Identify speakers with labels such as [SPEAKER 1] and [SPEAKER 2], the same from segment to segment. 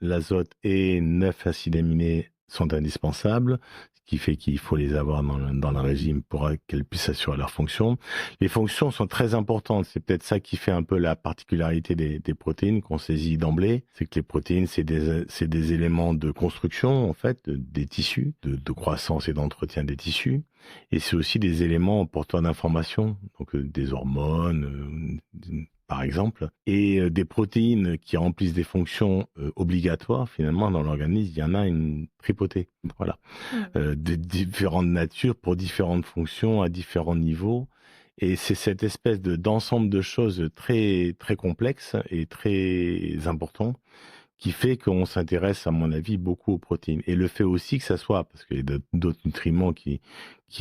[SPEAKER 1] L'azote et 9 acides aminés sont indispensables, ce qui fait qu'il faut les avoir dans le régime pour qu'elles puissent assurer leur fonction. Les fonctions sont très importantes. C'est peut-être ça qui fait un peu la particularité des protéines qu'on saisit d'emblée. C'est que les protéines, c'est des éléments de construction, en fait, des tissus, de croissance et d'entretien des tissus. Et c'est aussi des éléments porteurs d'informations, donc des hormones, par exemple, et des protéines qui remplissent des fonctions obligatoires finalement dans l'organisme. Il y en a une tripotée, voilà,
[SPEAKER 2] Mmh.
[SPEAKER 1] de différentes natures pour différentes fonctions à différents niveaux. Et c'est cette espèce d'ensemble de choses très très complexes et très importants qui fait qu'on s'intéresse, à mon avis, beaucoup aux protéines. Et le fait aussi que ça soit, parce qu'il y a d'autres nutriments qui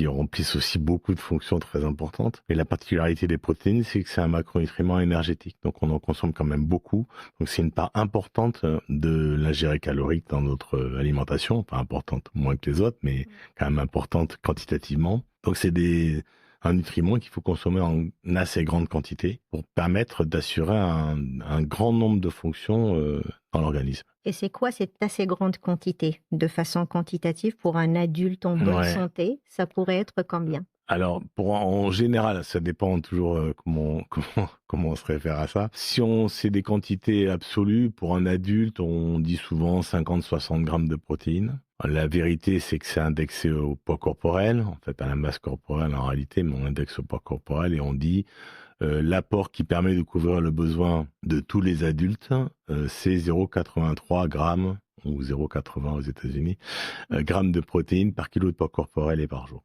[SPEAKER 1] remplissent aussi beaucoup de fonctions très importantes. Mais la particularité des protéines, c'est que c'est un macronutriment énergétique. Donc on en consomme quand même beaucoup. Donc c'est une part importante de l'ingéré calorique dans notre alimentation. Pas importante moins que les autres, mais quand même importante quantitativement. Donc un nutriment qu'il faut consommer en assez grande quantité pour permettre d'assurer un grand nombre de fonctions dans l'organisme.
[SPEAKER 2] Et c'est quoi cette assez grande quantité? De façon quantitative, pour un adulte en bonne
[SPEAKER 1] Ouais.
[SPEAKER 2] santé, ça pourrait être combien?
[SPEAKER 1] Alors, en général, ça dépend toujours comment on se réfère à ça. Si c'est des quantités absolues, pour un adulte, on dit souvent 50-60 grammes de protéines. La vérité, c'est que c'est indexé au poids corporel, en fait, à la masse corporelle en réalité, mais on indexe au poids corporel et on dit l'apport qui permet de couvrir le besoin de tous les adultes, c'est 0,83 grammes ou 0,80 aux États-Unis,
[SPEAKER 2] Mmh.
[SPEAKER 1] grammes de protéines par kilo de poids corporel et par jour.